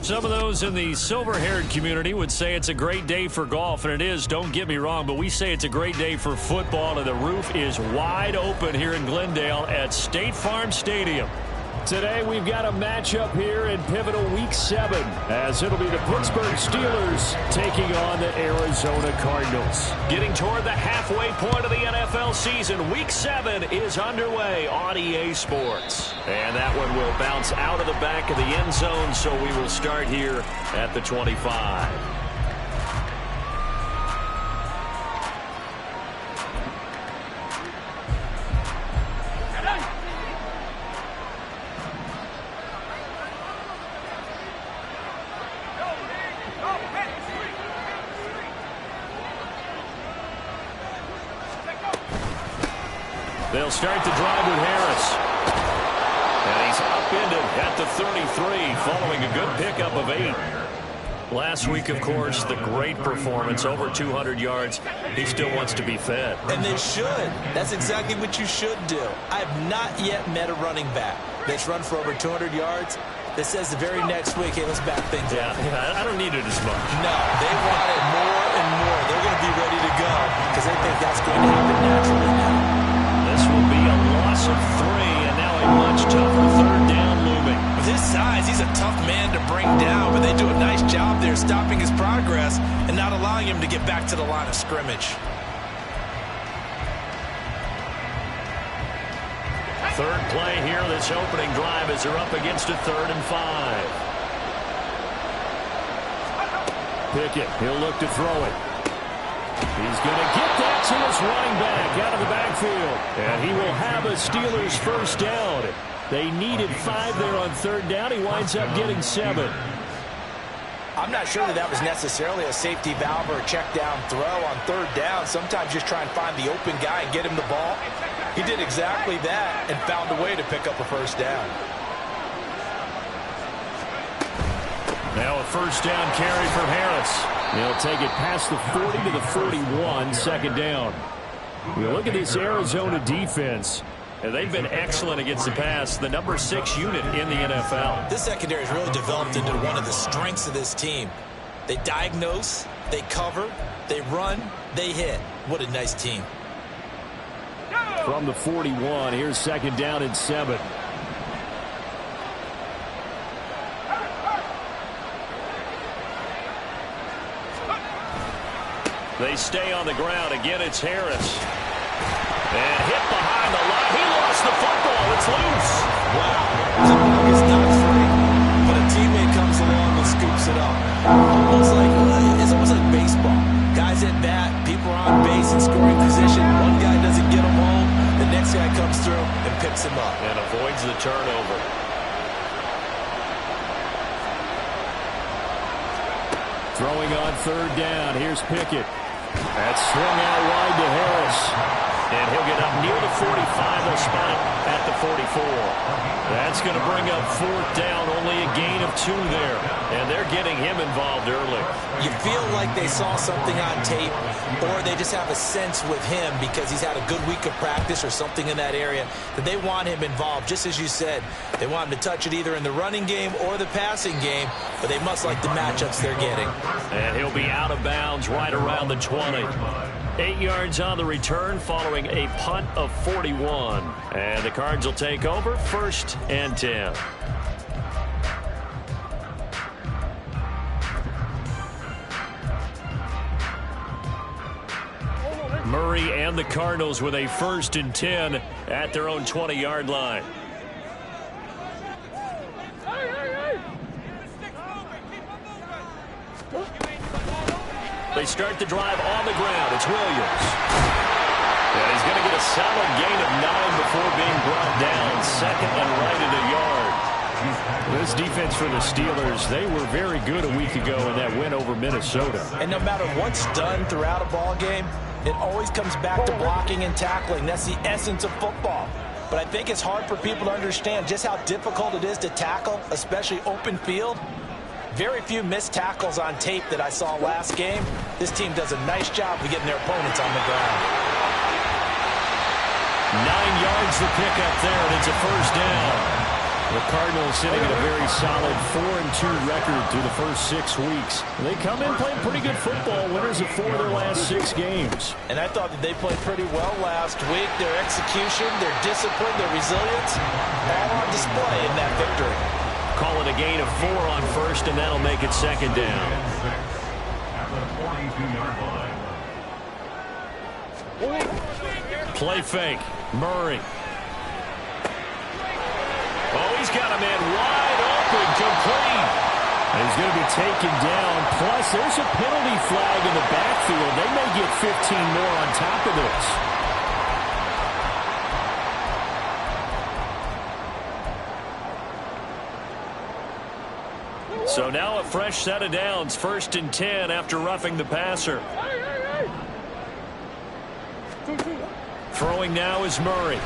Some of those in the silver-haired community would say it's a great day for golf, and it is, don't get me wrong, but we say it's a great day for football, and the roof is wide open here in Glendale at State Farm Stadium. Today we've got a matchup here in pivotal Week 7, as it'll be the Pittsburgh Steelers taking on the Arizona Cardinals. Getting toward the halfway point of the NFL season, Week 7 is underway on EA Sports. And that one will bounce out of the back of the end zone, so we will start here at the 25. They'll start the drive with Harris. And he's upended at the 33 following a good pickup of 8. Last week, of course, the great performance, over 200 yards. He still wants to be fed. And they should. That's exactly what you should do. I have not yet met a running back that's run for over 200 yards that says the very next week, hey, let's back things up. Yeah, I don't need it as much. No, they want it more and more. They're going to be ready to go because they think that's going to happen naturally now. This will be a loss of 3, and now a much tougher third down looming. With his size, he's a tough man to bring down, but they do a nice job there stopping his progress and not allowing him to get back to the line of scrimmage. Third play here, this opening drive as they're up against a 3rd and 5. Pickett, he'll look to throw it. He's going to get that to his running back out of the backfield. And he will have a Steelers first down. They needed 5 there on 3rd down. He winds up getting 7. I'm not sure that was necessarily a safety valve or a check down throw on 3rd down. Sometimes just try and find the open guy and get him the ball. He did exactly that and found a way to pick up a first down. Now a first down carry for Harris. He'll take it past the 40 to the 41, 2nd down. You look at this Arizona defense, and they've been excellent against the pass, the number 6 unit in the NFL. This secondary has really developed into one of the strengths of this team. They diagnose, they cover, they run, they hit. What a nice team. From the 41, here's 2nd down and 7. They stay on the ground. Again, it's Harris. And hit behind the line. He lost the football. It's loose. Wow. The ball is not free, but a teammate comes along and scoops it up. It's almost like baseball. Guys at bat, people are on base in scoring position. One guy doesn't get him home. The next guy comes through and picks him up. And avoids the turnover. Throwing on 3rd down. Here's Pickett. That's swung out wide to Harris. And he'll get up near the 45. They'll spot it at the 44. That's going to bring up 4th down. Only a gain of 2 there. And they're getting him involved early. You feel like they saw something on tape, or they just have a sense with him because he's had a good week of practice or something in that area that they want him involved. Just as you said, they want him to touch it either in the running game or the passing game, but they must like the matchups they're getting. And he'll be out of bounds right around the 20. 8 yards on the return following a punt of 41. And the Cards will take over, 1st and 10. Murray and the Cardinals with a 1st and 10 at their own 20-yard line. They start the drive on the ground. It's Williams. And he's going to get a solid gain of 9 before being brought down. 2nd and right at a yard. This defense for the Steelers, they were very good a week ago in that win over Minnesota. And no matter what's done throughout a ball game, it always comes back to blocking and tackling. That's the essence of football. But I think it's hard for people to understand just how difficult it is to tackle, especially open field. Very few missed tackles on tape that I saw last game. This team does a nice job of getting their opponents on the ground. 9 yards to pick up there, and it's a first down. The Cardinals sitting at a very solid 4-2 record through the first 6 weeks. They come in playing pretty good football, winners of 4 of their last 6 games. And I thought that they played pretty well last week. Their execution, their discipline, their resilience, all on display in that victory. Call it a gain of 4 on first, and that'll make it second down. Play fake. Murray. Oh, he's got a man wide open, complete. And he's going to be taken down. Plus, there's a penalty flag in the backfield. They may get 15 more on top of this. So now a fresh set of downs. 1st and 10 after roughing the passer. Throwing now is Murray.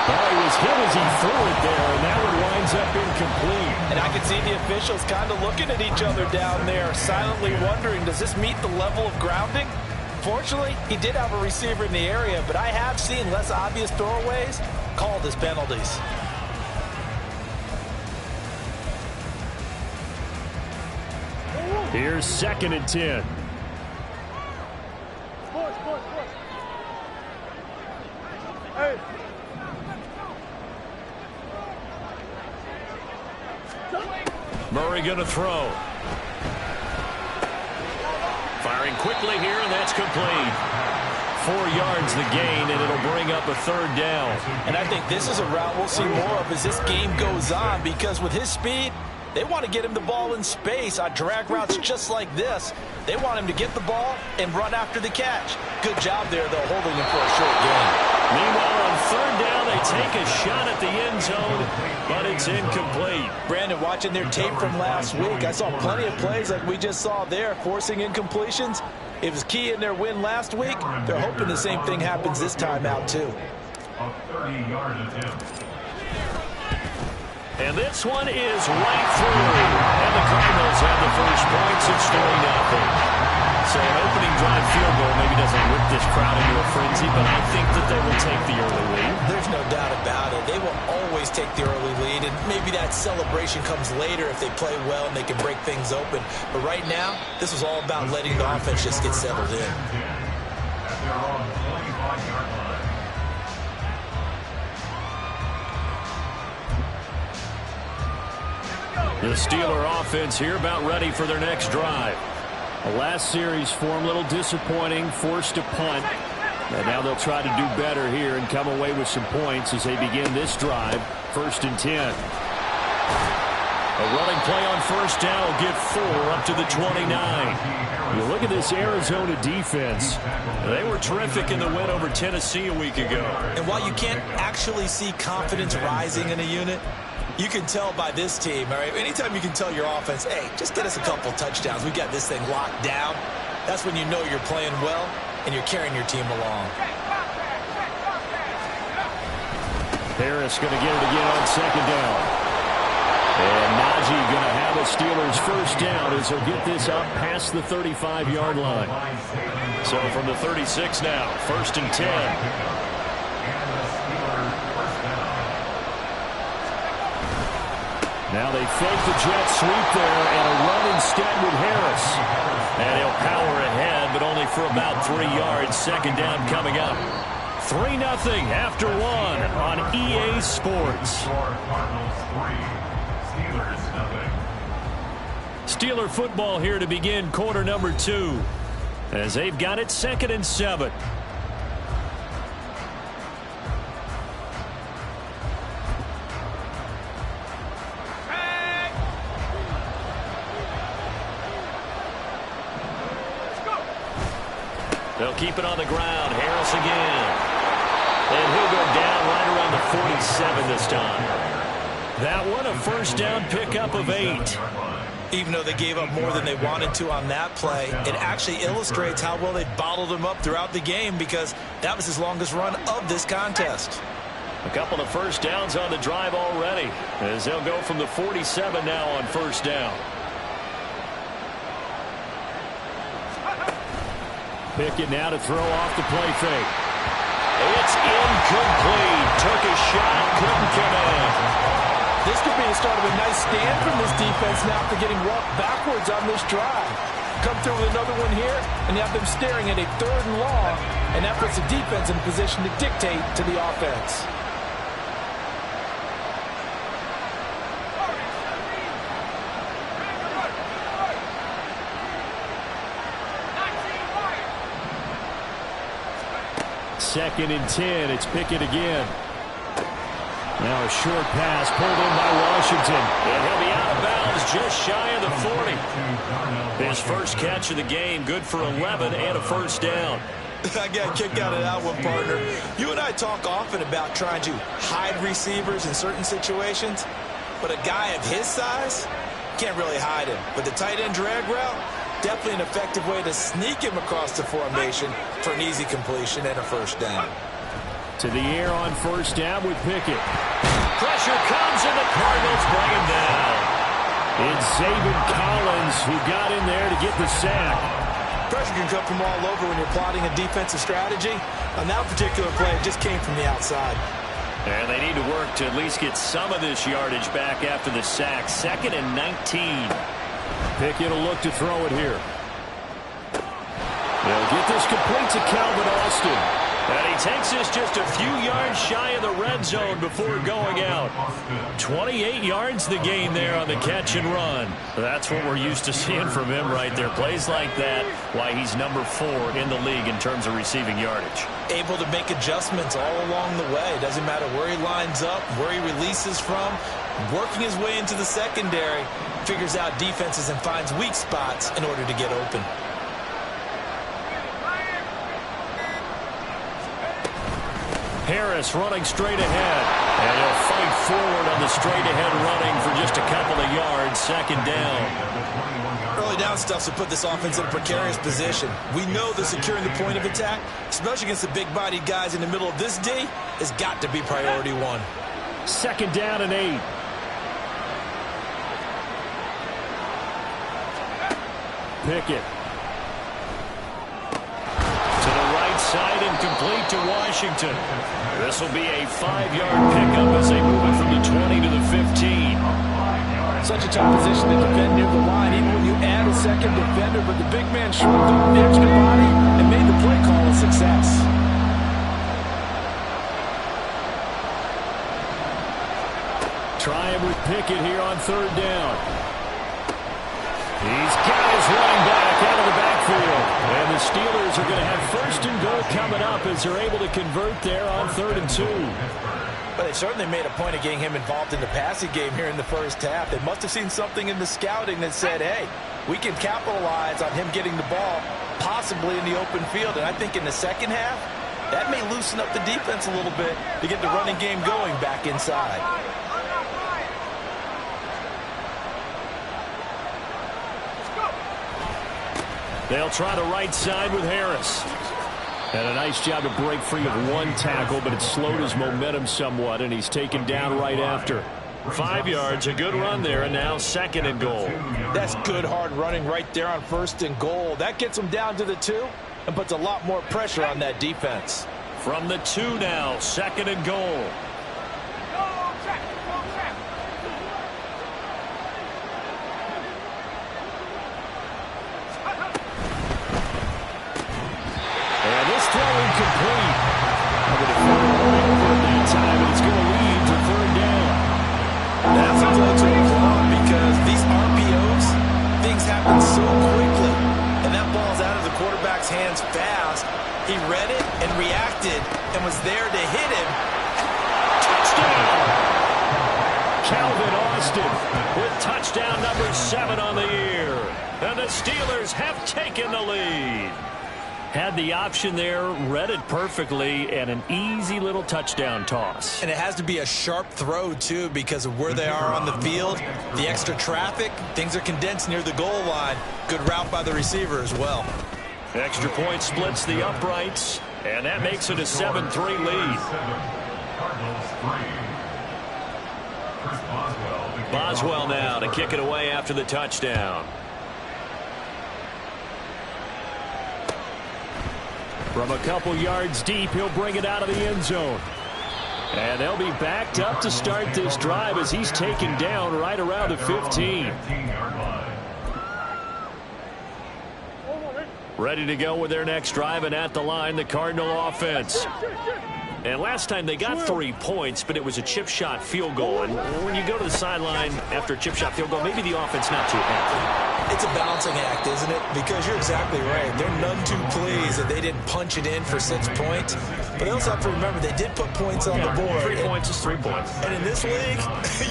Oh, he was hit as he threw it there, and that one winds up incomplete. And I can see the officials kind of looking at each other down there, silently wondering, does this meet the level of grounding? Fortunately, he did have a receiver in the area, but I have seen less obvious throwaways called as penalties. Here's 2nd and 10. Murray going to throw. Firing quickly here, and that's complete. 4 yards the gain, and it'll bring up a 3rd down. And I think this is a route we'll see more of as this game goes on, because with his speed, they want to get him the ball in space on drag routes just like this. They want him to get the ball and run after the catch. Good job there, though, holding him for a short gain. Meanwhile, on 3rd down, they take a shot at the end zone, but it's incomplete. Brandon, watching their tape from last week, I saw plenty of plays like we just saw there, forcing incompletions. It was key in their win last week. They're hoping the same thing happens this time out, too. A 30-yard attempt. And this one is right through. And the Cardinals have the first points. It's 3-0. So an opening drive field goal maybe doesn't whip this crowd into a frenzy, but I think that they will take the early lead. There's no doubt about it. They will always take the early lead, and maybe that celebration comes later if they play well and they can break things open. But right now, this is all about letting the offense just get settled in. They're on the 25-yard line. The Steeler offense here about ready for their next drive. The last series form a little disappointing, forced a punt. And now they'll try to do better here and come away with some points as they begin this drive. 1st and 10. A running play on 1st down will get 4 up to the 29. You look at this Arizona defense. They were terrific in the win over Tennessee a week ago. And while you can't actually see confidence rising in a unit, you can tell by this team, all right? Anytime you can tell your offense, hey, just get us a couple touchdowns. We got this thing locked down. That's when you know you're playing well and you're carrying your team along. Harris going to get it again on 2nd down. And Najee going to have a Steelers first down as he'll get this up past the 35-yard line. So from the 36 now, 1st and 10. Now they fake the jet sweep there and a run instead with Harris. And he'll power ahead, but only for about 3 yards. 2nd down coming up. 3-0 after 1 on EA Sports. Steeler football here to begin quarter number 2 as they've got it 2nd and 7. They'll keep it on the ground. Harris again. And he'll go down right around the 47 this time. That one, a 1st down pickup of 8. Even though they gave up more than they wanted to on that play, it actually illustrates how well they bottled him up throughout the game, because that was his longest run of this contest. A couple of 1st downs on the drive already, as they'll go from the 47 now on 1st down. Pickett now to throw off the play fake. It's incomplete. Took a shot, couldn't connect. This could be the start of a nice stand from this defense now after getting walked backwards on this drive. Come through with another one here, and you have them staring at a 3rd and long, and that puts the defense in position to dictate to the offense. Second and 10. It's Pickett again. Now a short pass pulled in by Washington. And he'll be out of bounds just shy of the 40. His first catch of the game, good for 11 and a first down. I got a kick out of that one, partner. You and I talk often about trying to hide receivers in certain situations, but a guy of his size can't really hide him. But the tight end drag route, definitely an effective way to sneak him across the formation for an easy completion and a first down. To the air on first down with Pickett. Pressure comes and the Cardinals bring him down. It's Zaven Collins who got in there to get the sack. Pressure can come from all over when you're plotting a defensive strategy. On that particular play, it just came from the outside. And they need to work to at least get some of this yardage back after the sack. 2nd and 19. Pickett will look to throw it here. They'll get this complete to Calvin Austin. And he takes this just a few yards shy of the red zone before going out. 28 yards the gain there on the catch and run. That's what we're used to seeing from him right there. Plays like that, why he's number 4 in the league in terms of receiving yardage. Able to make adjustments all along the way. Doesn't matter where he lines up, where he releases from. Working his way into the secondary, figures out defenses and finds weak spots in order to get open. Harris running straight ahead. And he'll fight forward on the straight-ahead running for just a couple of yards. 2nd down. Early down stuff to put this offense in a precarious position. We know that securing the point of attack, especially against the big-bodied guys in the middle of this D, has got to be priority 1. 2nd down and 8. Pickett. To the right side and complete to Washington. This will be a 5-yard pickup as they move it from the 20 to the 15. Such a tough position to defend near the line, even when you add a second defender, but the big man shrugged off the extra body and made the play call a success. Try him with Pickett here on 3rd down. He's got his running back out of the backfield. And the Steelers are going to have 1st and goal coming up as they're able to convert there on 3rd and 2. But they certainly made a point of getting him involved in the passing game here in the first half. They must have seen something in the scouting that said, hey, we can capitalize on him getting the ball possibly in the open field. And I think in the second half, that may loosen up the defense a little bit to get the running game going back inside. They'll try the right side with Harris. And a nice job to break free of 1 tackle, but it slowed his momentum somewhat, and he's taken down right after. 5 yards, a good run there, and now 2nd and goal. That's good hard running right there on 1st and goal. That gets him down to the 2 and puts a lot more pressure on that defense. From the 2 now, 2nd and goal. Complete. The defender going over at that time, and it's going to lead to 3rd down. That's a play to applaud because these RPOs, things happen so quickly, and that ball's out of the quarterback's hands fast. He read it and reacted and was there to hit him. Touchdown! Calvin Austin with touchdown number 7 on the year. And the Steelers have taken the lead. Had the option there, read it perfectly, and an easy little touchdown toss. And it has to be a sharp throw, too, because of where they are on the field, the extra traffic, things are condensed near the goal line. Good route by the receiver as well. Extra point splits the uprights, and that makes it a 7-3 lead. Boswell now to kick it away after the touchdown. From a couple yards deep, he'll bring it out of the end zone. And they'll be backed up to start this drive as he's taken down right around the 15. Ready to go with their next drive, and at the line, the Cardinal offense. And last time they got 3 points, but it was a chip shot field goal. And when you go to the sideline after a chip shot field goal, maybe the offense not too happy. It's a balancing act, isn't it? Because you're exactly right. They're none too pleased that they didn't punch it in for 6 points. But they also have to remember they did put points on the board. 3 points is 3 points. And in this league,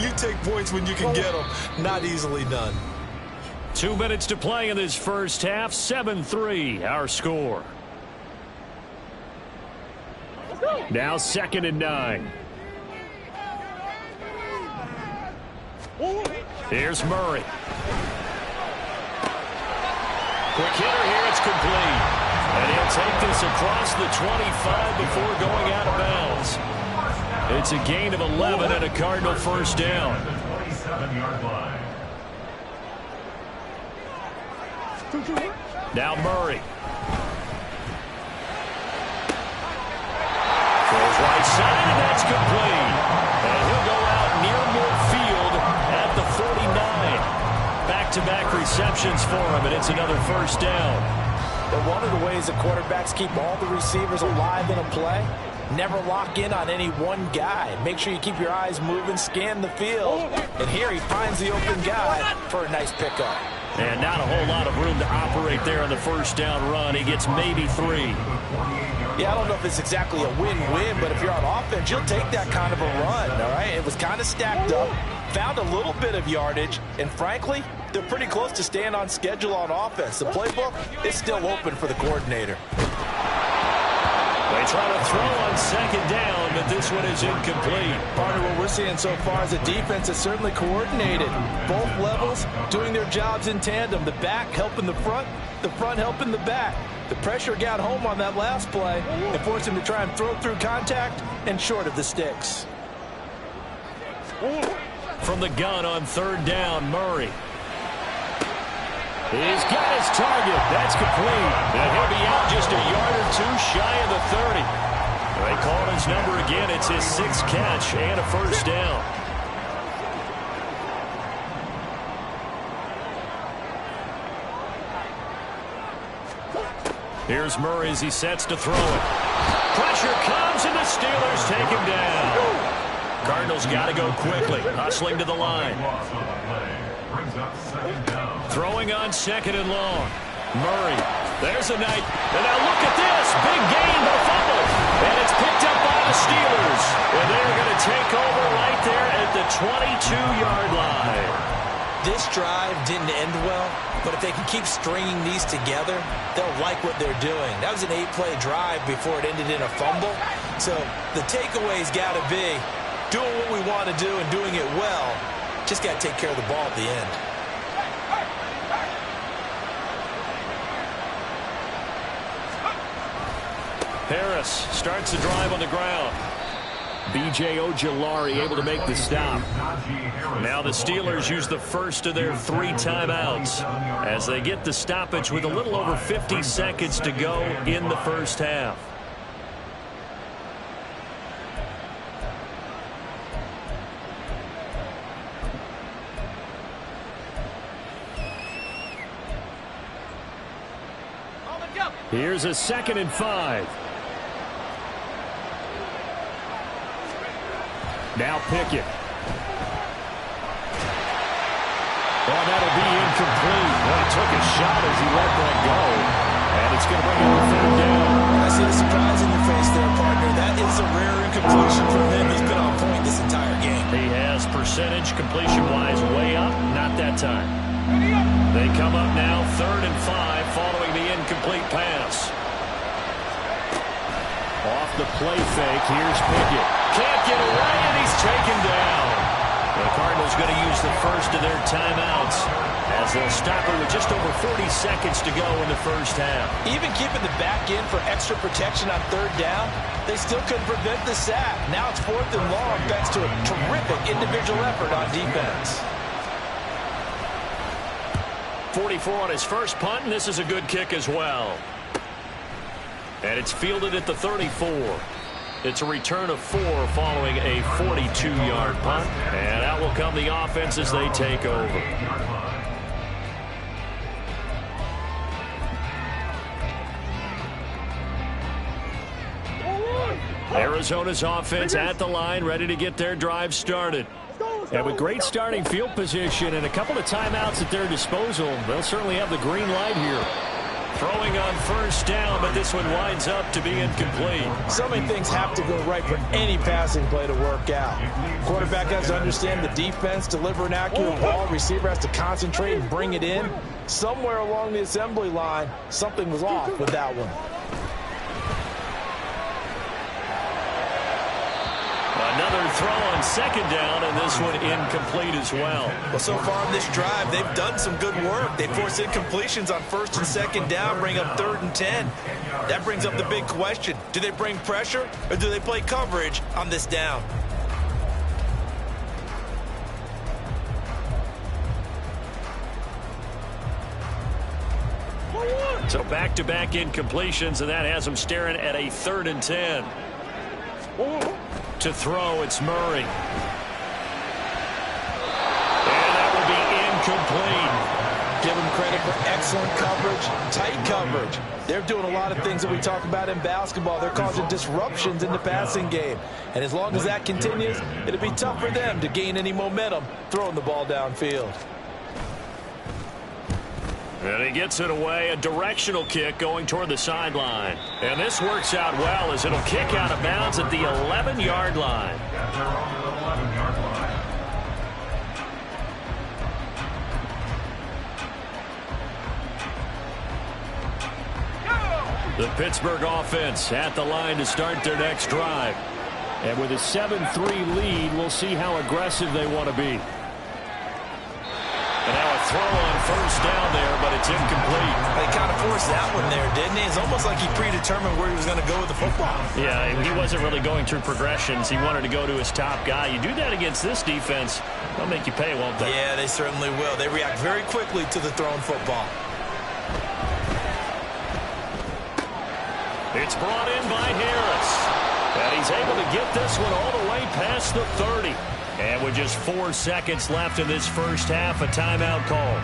you take points when you can get them. Not easily done. 2 minutes to play in this first half. 7-3 our score. Now 2nd and 9. Here's Murray. Quick hitter here, it's complete. And he'll take this across the 25 before going out of bounds. It's a gain of 11 and a Cardinal first down. 27-yard line. Now Murray. Throws right side, and that's complete. And he'll go out near midfield at the 49. Back-to-back receptions for him, and it's another first down. But one of the ways the quarterbacks keep all the receivers alive in a play, never lock in on any one guy. Make sure you keep your eyes moving, scan the field. And here he finds the open guy for a nice pickup. And not a whole lot of room to operate there on the first down run. He gets maybe 3. Yeah, I don't know if it's exactly a win-win, but if you're on offense, you'll take that kind of a run, all right? It was kind of stacked up, found a little bit of yardage, and frankly, they're pretty close to staying on schedule on offense. The playbook is still open for the coordinator. They try to throw on 2nd down, but this one is incomplete. Partner, what we're seeing so far is a defense that's certainly coordinated. Both levels doing their jobs in tandem. The back helping the front helping the back. The pressure got home on that last play and forced him to try and throw through contact and short of the sticks. From the gun on 3rd down, Murray. He's got his target. That's complete. And he'll be out just a yard or 2 shy of the 30. They called his number again. It's his 6th catch and a first down. Here's Murray as he sets to throw it. Pressure comes, and the Steelers take him down. Cardinals got to go quickly, hustling to the line. Throwing on 2nd and long. Murray, there's a night. And now look at this. Big gain, but a fumble. And it's picked up by the Steelers. And they're going to take over right there at the 22-yard line. This drive didn't end well, but if they can keep stringing these together, they'll like what they're doing. That was an 8-play drive before it ended in a fumble. So the takeaway's got to be doing what we want to do and doing it well. Just got to take care of the ball at the end. Harris starts the drive on the ground. B.J. Ojulari able to make the stop. Now the Steelers use the first of their 3 timeouts as they get the stoppage with a little over 50 seconds to go in the first half. Here's a 2nd and 5. Now Pickett. Well, that'll be incomplete. Well, he took a shot as he let that go. And it's going to bring up a 3rd down. I see the surprise in your face there, partner. That is a rare incompletion from him. He's been on point this entire game. He has percentage completion-wise way up. Not that time. They come up now 3rd and 5 following the incomplete pass. Off the play fake, here's Pickett. Can't get away, and he's taken down. The Cardinals going to use the first of their timeouts as they'll stop it with just over 40 seconds to go in the first half. Even keeping the back in for extra protection on 3rd down, they still couldn't prevent the sack. Now it's 4th and long thanks to a terrific individual effort on defense. 44 on his first punt, and this is a good kick as well. And it's fielded at the 34. It's a return of 4 following a 42-yard punt. And out will come the offense as they take over. Arizona's offense at the line, ready to get their drive started. And with great starting field position and a couple of timeouts at their disposal, they'll certainly have the green light here. Throwing on first down, but this one winds up to be incomplete. So many things have to go right for any passing play to work out. Quarterback has to understand the defense, deliver an accurate ball. Receiver has to concentrate and bring it in. Somewhere along the assembly line, something was off with that one. Another throw on second down, and this one incomplete as well. Well, so far in this drive, they've done some good work. They force incompletions on first and second down, bring up 3rd and 10. That brings up the big question. Do they bring pressure, or do they play coverage on this down? So back-to-back incompletions, and that has them staring at a 3rd and 10. To throw, it's Murray. And that will be incomplete. Give them credit for excellent coverage, tight coverage. They're doing a lot of things that we talk about in basketball. They're causing disruptions in the passing game. And as long as that continues, it'll be tough for them to gain any momentum throwing the ball downfield. And he gets it away, a directional kick going toward the sideline. And this works out well as it'll kick out of bounds at the 11-yard line. They're on the 11-yard line. The Pittsburgh offense at the line to start their next drive. And with a 7-3 lead, we'll see how aggressive they want to be. And now a throw on first down there, but it's incomplete. They kind of forced that one there, didn't he? It's almost like he predetermined where he was going to go with the football. Yeah, he wasn't really going through progressions. He wanted to go to his top guy. You do that against this defense, they'll make you pay, won't they? Yeah, they certainly will. They react very quickly to the thrown football. It's brought in by Harris. And he's able to get this one all the way past the 30. And with just 4 seconds left in this first half, a timeout call.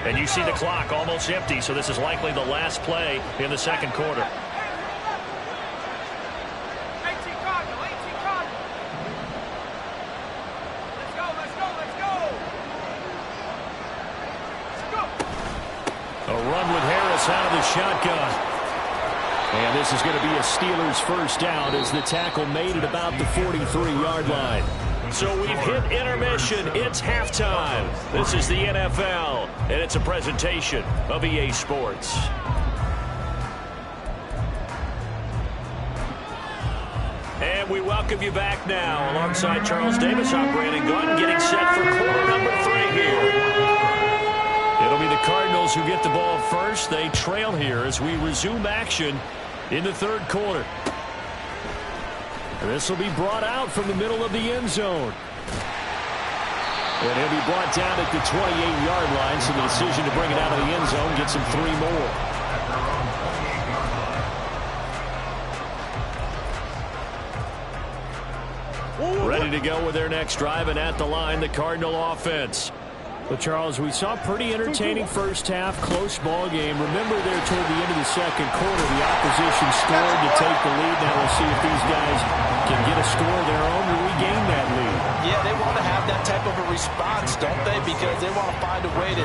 And you see the clock almost empty, so this is likely the last play in the second quarter. 18 Cardinal, 18 Cardinal. Let's go, let's go, let's go. Let's go. A run with Harris out of the shotgun. And this is going to be a Steelers first down as the tackle made at about the 43-yard line. So we've hit intermission. It's halftime. This is the NFL, and it's a presentation of EA Sports. And we welcome you back now. Alongside Charles Davis, I'm Brandon Gaudin, getting set for quarter number 3 here. It'll be the Cardinals who get the ball first. They trail here as we resume action in the third quarter. And this will be brought out from the middle of the end zone. And he'll be brought down at the 28-yard line, so the decision to bring it out of the end zone gets him 3 more. Ready to go with their next drive, and at the line, the Cardinal offense. Well, Charles, we saw a pretty entertaining first half, close ball game. Remember there toward the end of the second quarter, the opposition scored to take the lead. Now we'll see if these guys can get a score of their own to regain that lead. Yeah, they want to have that type of a response, don't they? Because they want to find a way to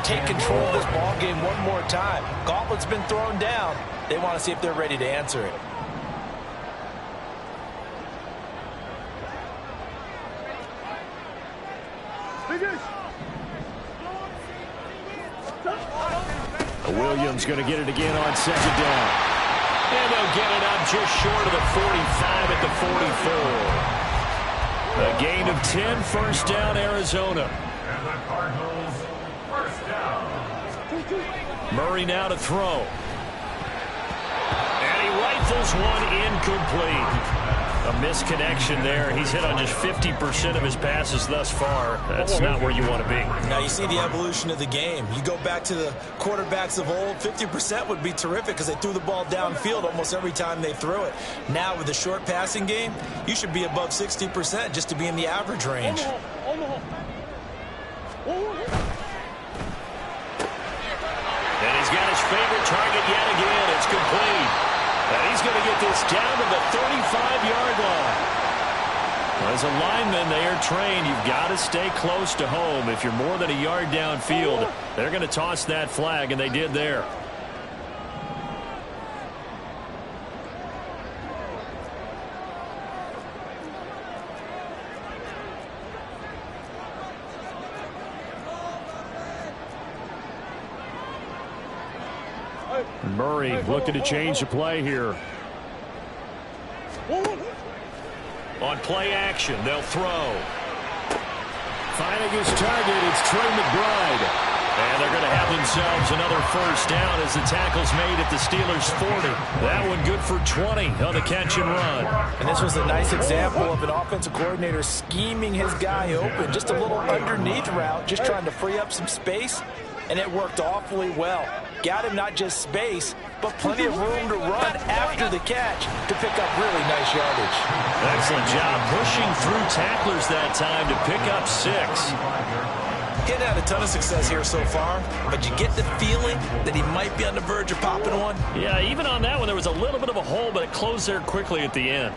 take control of this ball game one more time. Gauntlet's been thrown down. They want to see if they're ready to answer it. Williams going to get it again on second down. And they'll get it up just short of the 45 at the 44. A gain of 10, first down, Arizona. And the Cardinals, first down. Murray now to throw. And he rifles one incomplete. A misconnection there. He's hit on just 50% of his passes thus far. That's not where you want to be. Now you see the evolution of the game. You go back to the quarterbacks of old, 50% would be terrific because they threw the ball downfield almost every time they threw it. Now with the short passing game, you should be above 60% just to be in the average range. And he's got his favorite target yet again. It's complete. And he's going to get this down to the 35-yard line. As a lineman, they are trained. You've got to stay close to home. If you're more than a yard downfield, they're going to toss that flag, and they did there. Murray looking to change the play here. On play action, they'll throw. Finding his target, it's Trey McBride. And they're going to have themselves another first down as the tackle's made at the Steelers' 40. That one good for 20 on the catch and run. And this was a nice example of an offensive coordinator scheming his guy open. Just a little underneath route, just trying to free up some space, and it worked awfully well. Got him not just space, but plenty of room to run after the catch to pick up really nice yardage. Excellent job pushing through tacklers that time to pick up 6. He had a ton of success here so far, but you get the feeling that he might be on the verge of popping one. Yeah, even on that one, there was a little bit of a hole, but it closed there quickly at the end.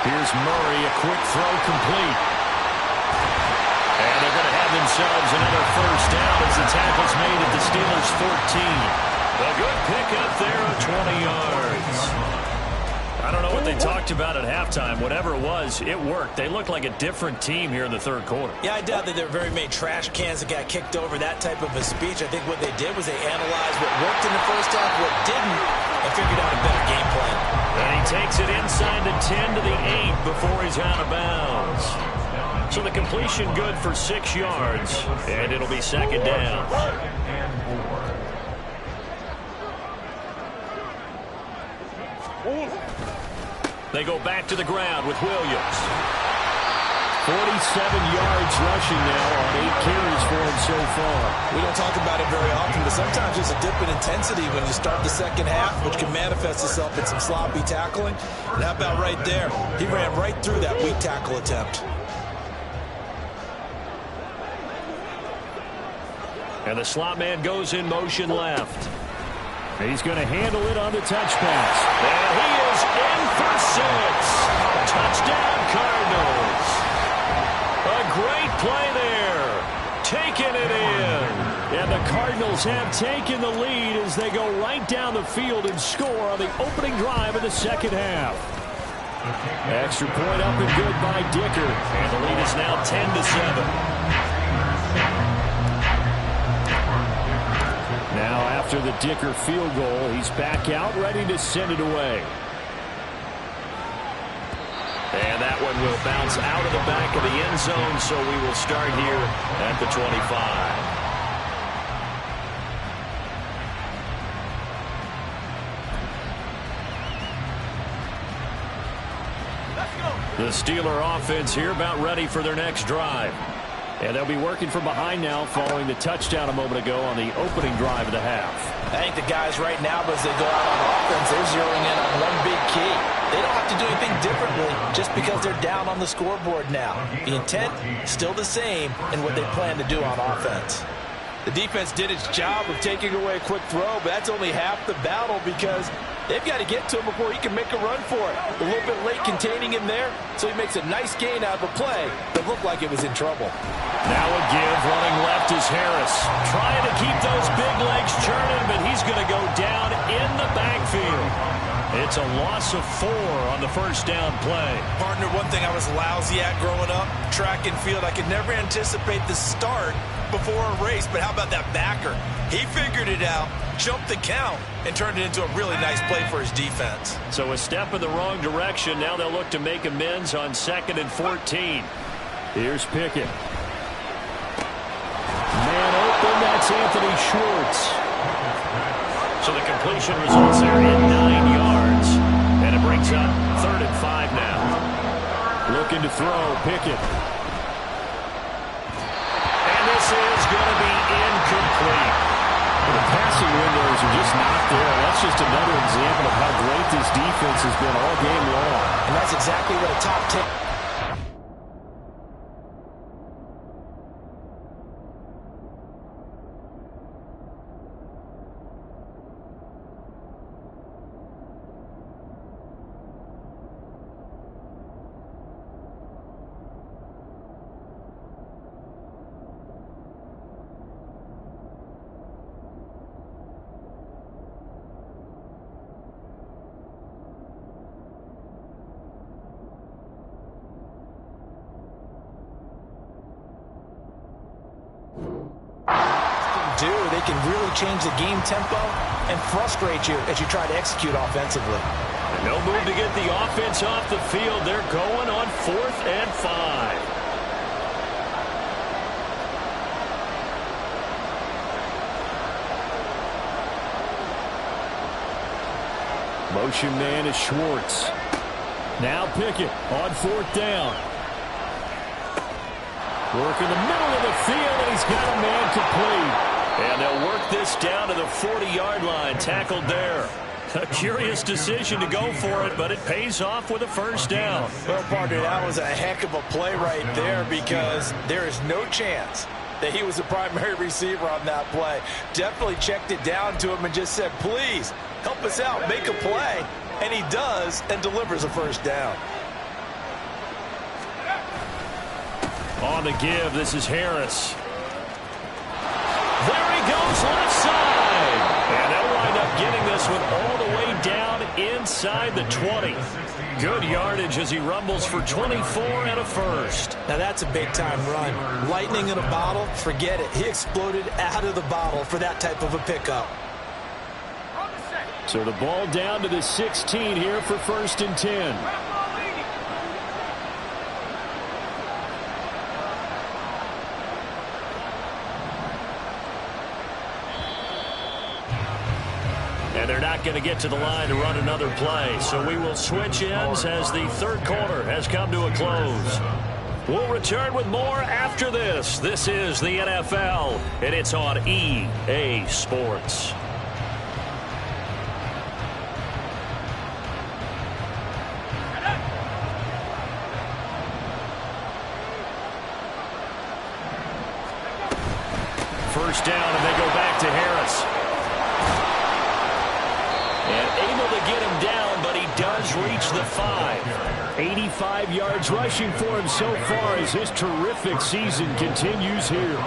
Here's Murray, a quick throw complete. And they're going to have themselves another first down as the tackle's made at the Steelers' 14. A good pickup there of 20 yards. I don't know what they talked about at halftime. Whatever it was, it worked. They looked like a different team here in the third quarter. Yeah, I doubt that there were very many trash cans that got kicked over, that type of a speech. I think what they did was they analyzed what worked in the first half, what didn't, and figured out a better game plan. And he takes it inside the 10 to the 8 before he's out of bounds. So the completion good for 6 yards, and it'll be second down. They go back to the ground with Williams. 47 yards rushing now on 8 carries for him so far. We don't talk about it very often, but sometimes there's a dip in intensity when you start the second half, which can manifest itself in some sloppy tackling. And how about right there? He ran right through that weak tackle attempt. And the slot man goes in motion left. He's going to handle it on the touch pass. And he is in for 6. Touchdown, Cardinals. A great play there. Taking it in. And the Cardinals have taken the lead as they go right down the field and score on the opening drive of the second half. Extra point up and good by Dicker. And the lead is now 10-7. Now after the Dicker field goal, he's back out ready to send it away. And that one will bounce out of the back of the end zone, so we will start here at the 25. The Steeler offense here about ready for their next drive. And they'll be working from behind now following the touchdown a moment ago on the opening drive of the half. I think the guys right now, as they go out on offense, they're zeroing in on one big key. They don't have to do anything differently just because they're down on the scoreboard now. The intent, still the same in what they plan to do on offense. The defense did its job of taking away a quick throw, but that's only half the battle because they've got to get to him before he can make a run for it. A little bit late containing him there, so he makes a nice gain out of a play that looked like it was in trouble. Now a give, running left is Harris. Trying to keep those big legs churning, but he's going to go down in the backfield. It's a loss of 4 on the first down play. Partner, one thing I was lousy at growing up, track and field, I could never anticipate the start before a race, but how about that backer? He figured it out, jumped the count, and turned it into a really nice play for his defense. So a step in the wrong direction. Now they'll look to make amends on 2nd and 14. Here's Pickett. Man open, that's Anthony Schwartz. So the completion results there in 9 yards. And it brings up 3rd and 5 now. Looking to throw, Pickett. And this is going to be incomplete. The passing windows are just not there. That's just another example of how great this defense has been all game long. And that's exactly what a top 10... They can really change the game tempo and frustrate you as you try to execute offensively. No move to get the offense off the field. They're going on 4th and 5. Motion man is Schwartz. Now Pickett on 4th down. Work in the middle of the field, and he's got a man complete. And they'll work this down to the 40-yard line. Tackled there. A curious decision to go for it, but it pays off with a first down. Well, partner, that was a heck of a play right there because there is no chance that he was the primary receiver on that play. Definitely checked it down to him and just said, please, help us out, make a play. And he does and delivers a first down. On the give, this is Harris. There he goes, left side. And they'll wind up getting this one all the way down inside the 20. Good yardage as he rumbles for 24 and a first. Now that's a big-time run. Lightning in a bottle, forget it. He exploded out of the bottle for that type of a pickup. So the ball down to the 16 here for 1st and 10. And they're not going to get to the line to run another play. So we will switch ends as the 3rd quarter has come to a close. We'll return with more after this. This is the NFL, and it's on EA Sports. First down, and they go back to Harris. And able to get him down, but he does reach the 5. 85 yards rushing for him so far as his terrific season continues here.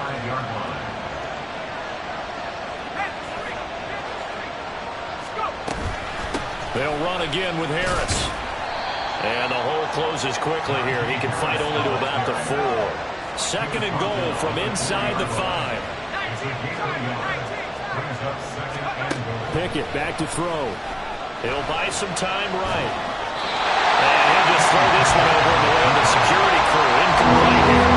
They'll run again with Harris. And the hole closes quickly here. He can fight only to about the 4. 2nd and goal from inside the 5. Pickett back to throw. He'll buy some time right. And he'll just throw this one over the way of the security crew. Incomplete here.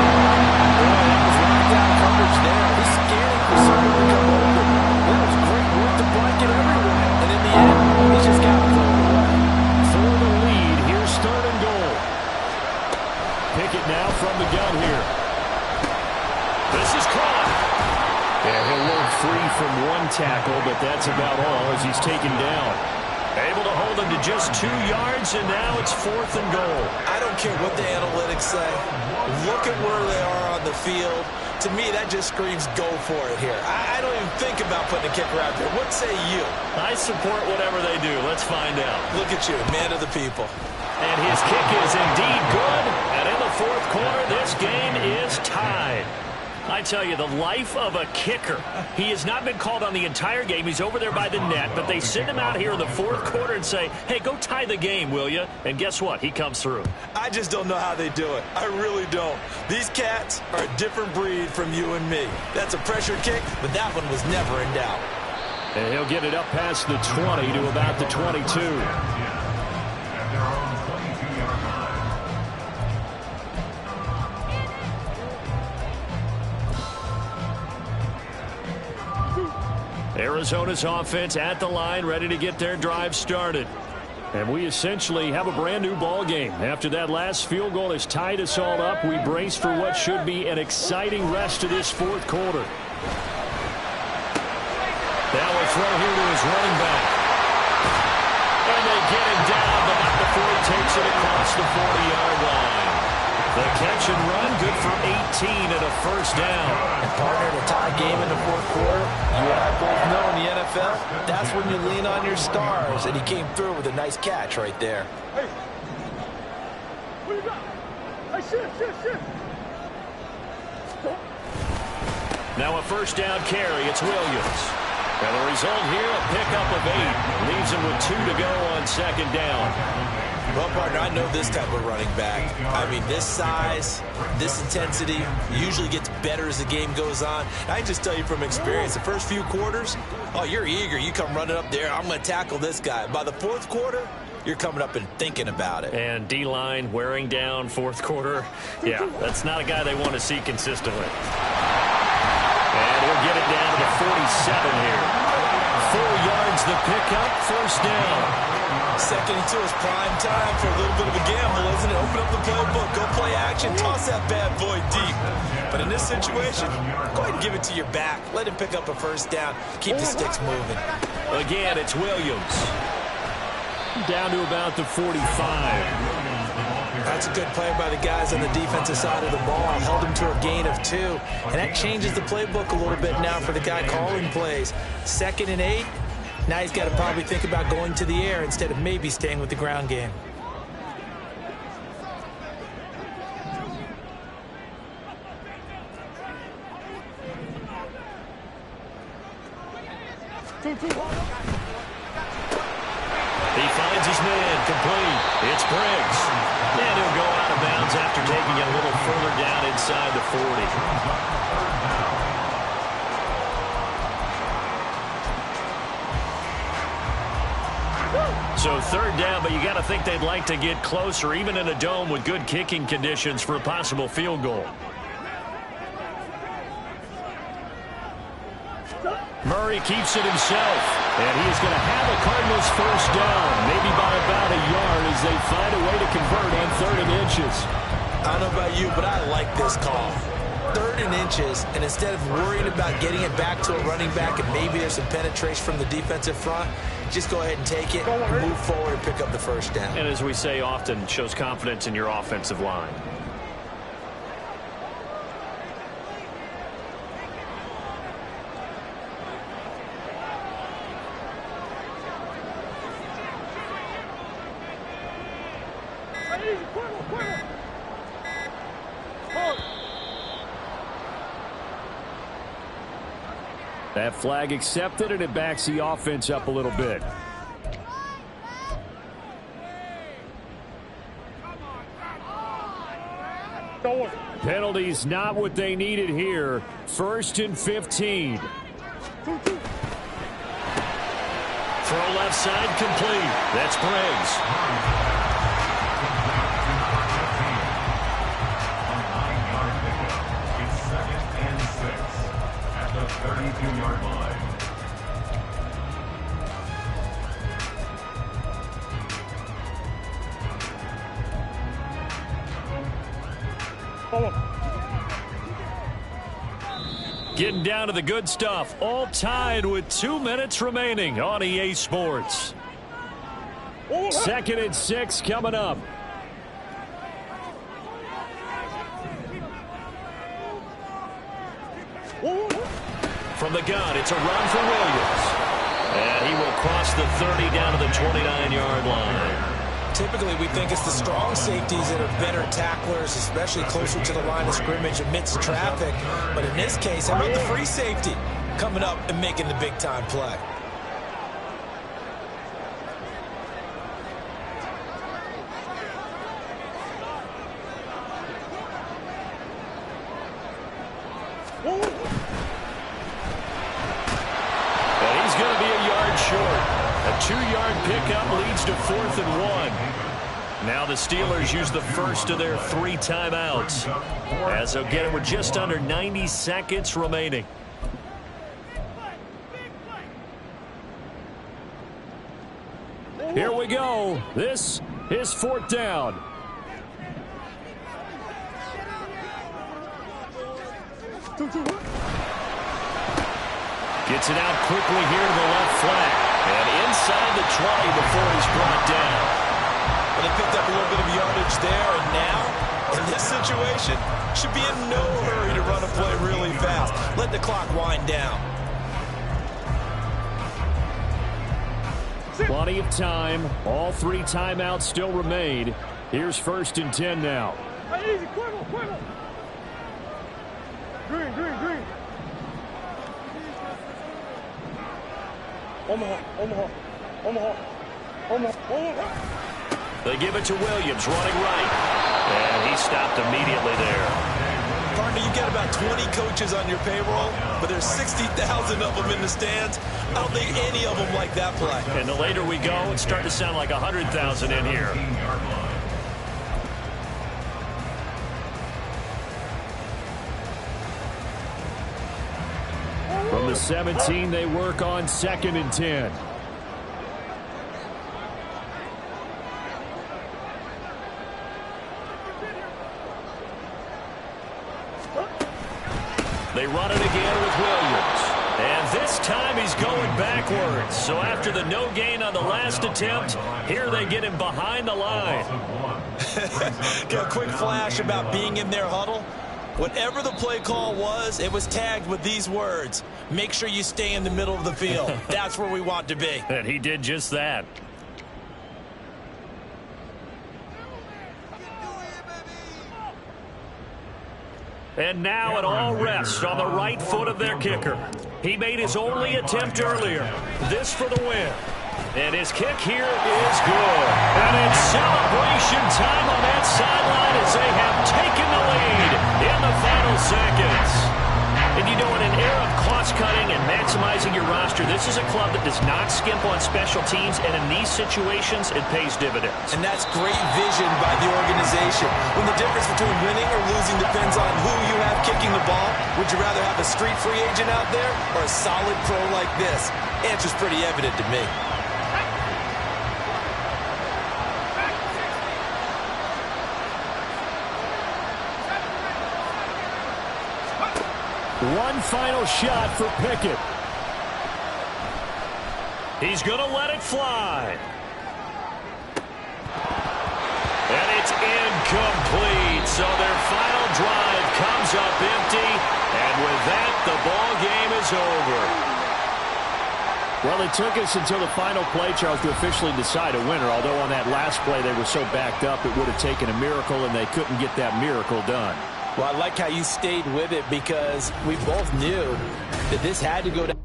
Boy, that was lockdown coverage there. He's scanning for someone to come over. That was great work to blanket everywhere. And in the end, he's just got to throw it away. For the lead, here's 3rd and goal. Pickett now from the gun here. This is caught. Yeah, he'll look free from one tackle, but that's about all as he's taken down. Able to hold him to just 2 yards, and now it's 4th and goal. I don't care what the analytics say. Look at where they are on the field. To me, that just screams go for it here. I don't even think about putting a kicker out there. What say you? I support whatever they do. Let's find out. Look at you, man of the people. And his kick is indeed good. And in the 4th quarter, this game is tied. I tell you, the life of a kicker. He has not been called on the entire game. He's over there by the net, but they send him out here in the fourth quarter and say, hey, go tie the game, will you? And guess what? He comes through. I just don't know how they do it. I really don't. These cats are a different breed from you and me. That's a pressure kick, but that one was never in doubt. And he'll get it up past the 20 to about the 22. At their own 22-yard line. Arizona's offense at the line, ready to get their drive started. And we essentially have a brand-new ball game. After that last field goal has tied us all up, we brace for what should be an exciting rest of this fourth quarter. Now a throw here to his running back. And they get him down, but not before he takes it across the 40-yard line. The catch and run, good for 18 and a first down. And partner, in a tie game in the fourth quarter, you and I both know in the NFL, that's when you lean on your stars. And he came through with a nice catch right there. Hey. What you got? Hey, shift. Now a first down carry. It's Williams. And the result here, a pickup of 8. Leaves him with 2 to go on second down. Well, partner, I know this type of running back. I mean, this size, this intensity usually gets better as the game goes on. I can just tell you from experience, the first few quarters, oh, you're eager. You come running up there, I'm going to tackle this guy. By the fourth quarter, you're coming up and thinking about it. And D-line wearing down fourth quarter. Yeah, that's not a guy they want to see consistently. And he'll get it down to the 47 here. 4 yards the pickup, first down. Second and 2 is prime time for a little bit of a gamble, isn't it? Open up the playbook, go play action, toss that bad boy deep. But in this situation, go ahead and give it to your back. Let him pick up a first down. Keep the sticks moving. Again, it's Williams. Down to about the 45. That's a good play by the guys on the defensive side of the ball. Held him to a gain of 2. And that changes the playbook a little bit now for the guy calling plays. 2nd and 8. Now he's got to probably think about going to the air instead of maybe staying with the ground game. He finds his man, complete. It's Briggs. And he'll go out of bounds after taking it a little further down inside the 40. So third down, but you got to think they'd like to get closer, even in a dome with good kicking conditions for a possible field goal. Murray keeps it himself, and he's going to have a Cardinals first down, maybe by about a yard as they find a way to convert on 3rd and inches. I don't know about you, but I like this call. 3rd and inches, and instead of worrying about getting it back to a running back and maybe there's some penetration from the defensive front, just go ahead and take it, move forward, and pick up the first down. And as we say often, shows confidence in your offensive line. That flag accepted, and it backs the offense up a little bit. Penalties not what they needed here. 1st and 15. Throw left side complete. That's Briggs. It's 2nd and 6 at the 32-yard line. Getting down to the good stuff. All tied with 2 minutes remaining on EA Sports. 2nd and 6 coming up. From the gun, it's a run for Williams. And he will cross the 30 down to the 29-yard line. Typically, we think it's the strong safeties that are better tacklers, especially closer to the line of scrimmage amidst traffic. But in this case, how about the free safety coming up and making the big-time play? And he's going to be a yard short. A 2-yard pickup leads to 4th and 1. Now the Steelers use the first of their 3 timeouts, as they'll get it with just under 90 seconds remaining. Here we go. This is 4th down. Gets it out quickly here to the left flank. And inside the 20 before he's brought down. Well, they picked up a little bit of yardage there, and now, in this situation, should be in no hurry to run a play really fast. Let the clock wind down. Plenty of time. All 3 timeouts still remain. Here's 1st and 10 now. Hey, easy, Cuervo. Green. Omaha. They give it to Williams, running right. And he stopped immediately there. Partner, you get about 20 coaches on your payroll, but there's 60,000 of them in the stands. I don't think any of them like that play. And the later we go, it's starting to sound like 100,000 in here. From the 17, they work on 2nd and 10. They run it again with Williams. And this time he's going backwards. So after the no gain on the last attempt, here they get him behind the line. Got a quick flash about being in their huddle. Whatever the play call was, it was tagged with these words: make sure you stay in the middle of the field. That's where we want to be. And he did just that. And now it all rests on the right foot of their kicker. He made his only attempt earlier. This for the win. And his kick here is good. And it's celebration time on that sideline as they have taken the lead in the final seconds. And you know, in an era of cost-cutting and maximizing your roster, this is a club that does not skimp on special teams, and in these situations, it pays dividends. And that's great vision by the organization. When the difference between winning or losing depends on who you have kicking the ball, would you rather have a street free agent out there or a solid pro like this? Answer's pretty evident to me. One final shot for Pickett. He's going to let it fly. And it's incomplete. So their final drive comes up empty. And with that, the ball game is over. Well, it took us until the final play, Charles, to officially decide a winner. Although on that last play they were so backed up, it would have taken a miracle, and they couldn't get that miracle done. Well, I like how you stayed with it, because we both knew that this had to go down.